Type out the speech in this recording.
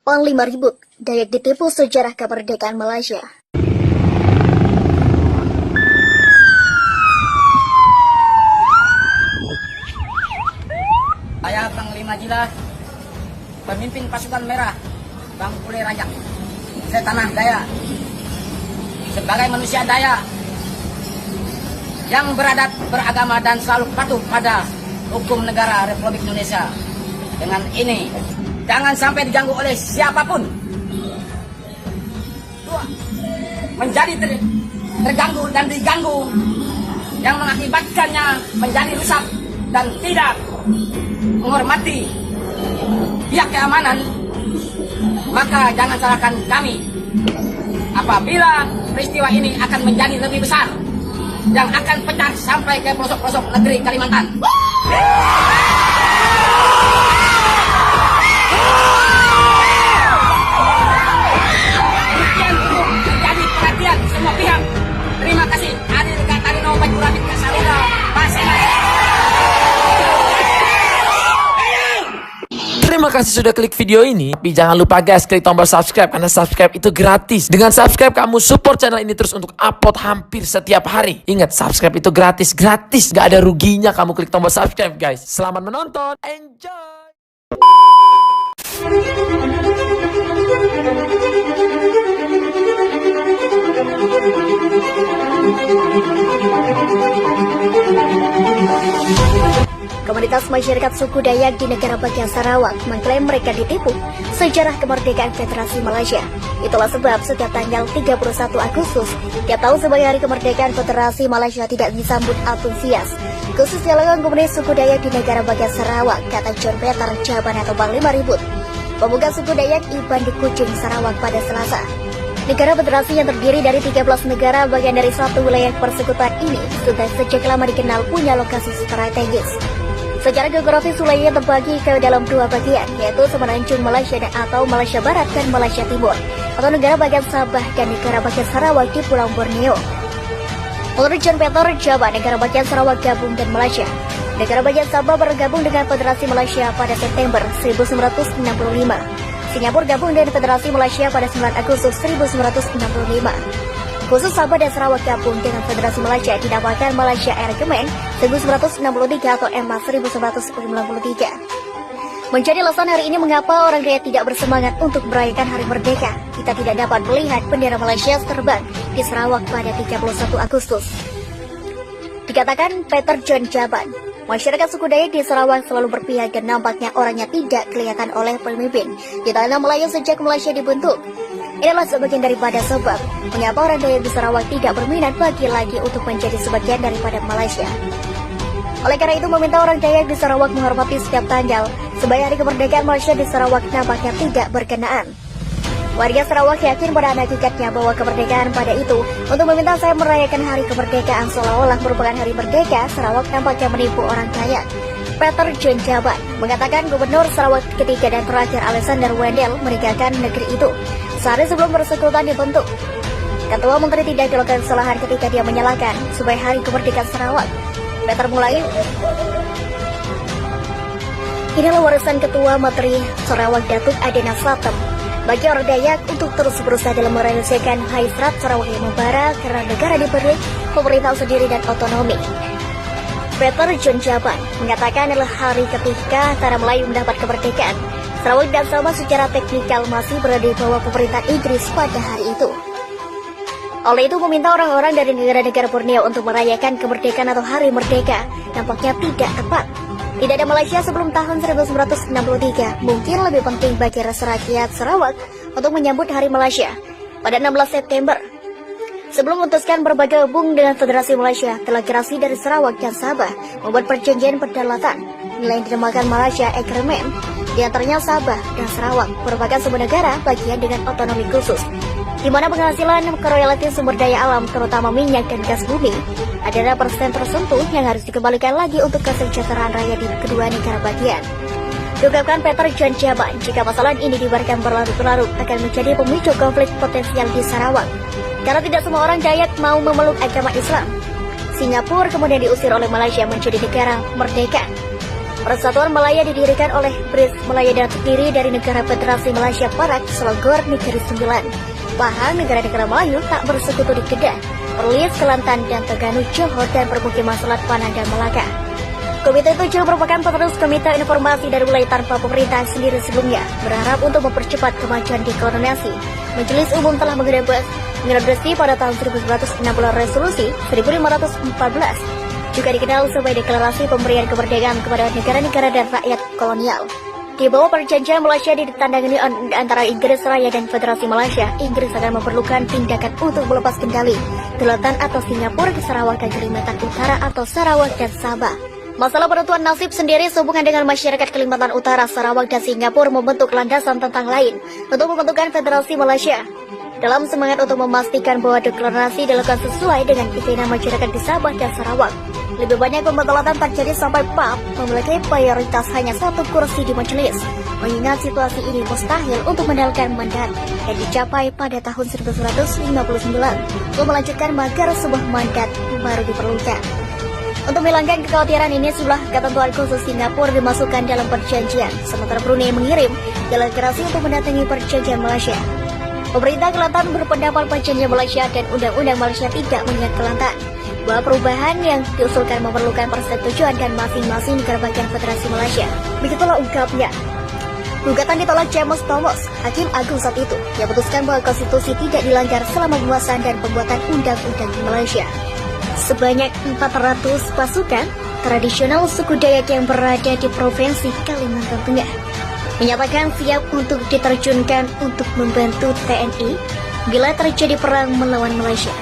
Panglima Ribut, Dayak ditipu sejarah kemerdekaan Malaysia. Saya Panglima Jilas, pemimpin pasukan merah, Bangpule Rajak, setanah Dayak. Sebagai manusia Dayak yang beradat, beragama dan selalu patuh pada hukum negara Republik Indonesia. Dengan ini, jangan sampai diganggu oleh siapapun. Dua, menjadi terganggu dan diganggu yang mengakibatkannya menjadi rusak dan tidak menghormati pihak keamanan, maka jangan salahkan kami apabila peristiwa ini akan menjadi lebih besar yang akan pecah sampai ke pelosok-pelosok negeri Kalimantan. Demikian untuk menjadi perhatian semua pihak. Terima kasih. Adil Katarino Bajurabit Kasaluna Pasir. Terima kasih sudah klik video ini. Tapi jangan lupa guys, klik tombol subscribe karena subscribe itu gratis. Dengan subscribe kamu support channel ini terus untuk upload hampir setiap hari. Ingat, subscribe itu gratis, gak ada ruginya kamu klik tombol subscribe guys. Selamat menonton, enjoy. Komunitas masyarakat suku Dayak di negara bagian Sarawak mengklaim mereka ditipu sejarah kemerdekaan Federasi Malaysia. Itulah sebab setiap tanggal 31 Agustus tiap tahun sebagai hari kemerdekaan Federasi Malaysia tidak disambut antusias. Khususnya lewat komunitas suku Dayak di negara bagian Sarawak, kata John Peter Jaban atau Panglima Ribut, pemuka suku Dayak Iban di Kuching, Sarawak pada Selasa. Negara federasi yang terdiri dari 13 negara bagian dari satu wilayah persekutuan ini sudah sejak lama dikenal punya lokasi strategis. Secara geografis wilayahnya terbagi ke dalam dua bagian, yaitu Semenanjung Malaysia atau Malaysia Barat dan Malaysia Timur, atau negara bagian Sabah dan negara bagian Sarawak di Pulau Borneo. Menurut John Peter Jaban, negara bagian Sarawak gabung dan Malaysia. Negara bagian Sabah bergabung dengan Federasi Malaysia pada September 1965. Singapura gabung dengan Federasi Malaysia pada 9 Agustus 1965. Khusus Sabah dan Sarawak gabung dengan Federasi Malaysia dinamakan Malaysia Air Command 1963 atau EMA 1993. Menjadi alasan hari ini mengapa orang Dayak tidak bersemangat untuk merayakan Hari Merdeka. Kita tidak dapat melihat bendera Malaysia terbang di Sarawak pada 31 Agustus. Dikatakan Peter John Jaban, masyarakat suku Dayak di Sarawak selalu berpihak dan nampaknya orangnya tidak kelihatan oleh pemimpin di tanah Melayu sejak Malaysia dibentuk. Inilah sebagian daripada sebab mengapa orang Dayak di Sarawak tidak berminat lagi untuk menjadi sebagian daripada Malaysia. Oleh karena itu meminta orang Dayak di Sarawak menghormati setiap tanggal sebagai hari kemerdekaan Malaysia di Sarawak nampaknya tidak berkenaan. Warga Sarawak yakin pada hakikatnya bahwa kemerdekaan pada itu untuk meminta saya merayakan hari kemerdekaan seolah-olah merupakan hari merdeka. Sarawak nampaknya menipu orang Dayak. Peter John Jaban mengatakan Gubernur Sarawak ketiga dan terakhir Alexander Wendell meninggalkan negeri itu sehari sebelum persekutuan dibentuk. Ketua Menteri tidak dilakukan kesalahan ketika dia menyalahkan sebagai hari kemerdekaan Sarawak. Peter mulai, inilah warisan Ketua Menteri Sarawak Datuk Adena Satem bagi orang Dayak untuk terus berusaha dalam merealisasikan hasrat Sarawak yang membara karena negara diberi pemerintahan sendiri dan otonomi. Peter John Jaban mengatakan adalah hari ketika tanah Melayu mendapat kemerdekaan. Sarawak dan Sabah secara teknikal masih berada di bawah pemerintahan Inggris pada hari itu. Oleh itu meminta orang-orang dari negara-negara Borneo untuk merayakan kemerdekaan atau hari merdeka nampaknya tidak tepat. Tidak ada Malaysia sebelum tahun 1963. Mungkin lebih penting bagi rasa rakyat Sarawak untuk menyambut Hari Malaysia pada 16 September. Sebelum memutuskan bergabung dengan Federasi Malaysia, delegasi dari Sarawak dan Sabah membuat perjanjian perdalatan nilai yang dinamakan Malaysia Agreement. Di antaranya Sabah dan Sarawak merupakan sebuah negara bagian dengan otonomi khusus, di mana penghasilan royalti sumber daya alam terutama minyak dan gas bumi adalah persen tertentu yang harus dikembalikan lagi untuk kesejahteraan rakyat di kedua negara bagian. Diungkapkan Peter John Jaban, jika masalah ini dibiarkan berlarut-larut akan menjadi pemicu konflik potensial di Sarawak. Karena tidak semua orang Dayak mau memeluk agama Islam. Singapura kemudian diusir oleh Malaysia menjadi negara merdeka. Persatuan Malaya didirikan oleh Bris Malaya dan terdiri dari negara Federasi Malaysia Barat, Selangor, Negeri Sembilan, Pahang, negara-negara Melayu tak bersekutu di Kedah, Perlis, Kelantan, dan Terengganu, Johor, dan permukiman Selat Panang dan Melaka. Komite 7 merupakan penerus Komite Informasi dari wilayah tanpa pemerintahan sendiri sebelumnya, berharap untuk mempercepat kemajuan dekolonisasi. Majelis Umum telah mengadopsi pada tahun 1960 Resolusi 1514, juga dikenal sebagai Deklarasi Pemberian Kemerdekaan kepada negara-negara dan rakyat kolonial. Di bawah perjanjian Malaysia ditandangani antara Inggris Raya dan Federasi Malaysia, Inggris akan memerlukan tindakan untuk melepas kendali Kelantan atau Singapura ke Sarawak dan Kalimantan Utara atau Sarawak dan Sabah. Masalah penentuan nasib sendiri sehubungan dengan masyarakat Kalimantan Utara, Sarawak, dan Singapura membentuk landasan tentang lain untuk membentukkan Federasi Malaysia. Dalam semangat untuk memastikan bahwa deklarasi dilakukan sesuai dengan keinginan masyarakat di Sabah dan Sarawak, lebih banyak pembatalan terjadi sampai PAP memiliki prioritas hanya 1 kursi di majelis. Mengingat situasi ini mustahil untuk mendapatkan mandat yang dicapai pada tahun 1959 untuk melanjutkan magar sebuah mandat baru diperlukan. Untuk menghilangkan kekhawatiran ini, sejumlah ketentuan khusus Singapura dimasukkan dalam perjanjian, sementara Brunei mengirim delegasi untuk mendatangi perjanjian Malaysia. Pemerintah Kelantan berpendapat perjanjian Malaysia dan Undang-Undang Malaysia tidak mengingat Kelantan, bahwa perubahan yang diusulkan memerlukan persetujuan dan masing-masing negara bagian Federasi Malaysia. Begitulah ungkapnya. Gugatan ditolak James Thomas, Hakim Agung saat itu, yang memutuskan bahwa konstitusi tidak dilanggar selama pembahasan dan pembuatan undang-undang di Malaysia. Sebanyak 400 pasukan tradisional suku Dayak yang berada di Provinsi Kalimantan Tengah menyatakan siap untuk diterjunkan untuk membantu TNI bila terjadi perang melawan Malaysia.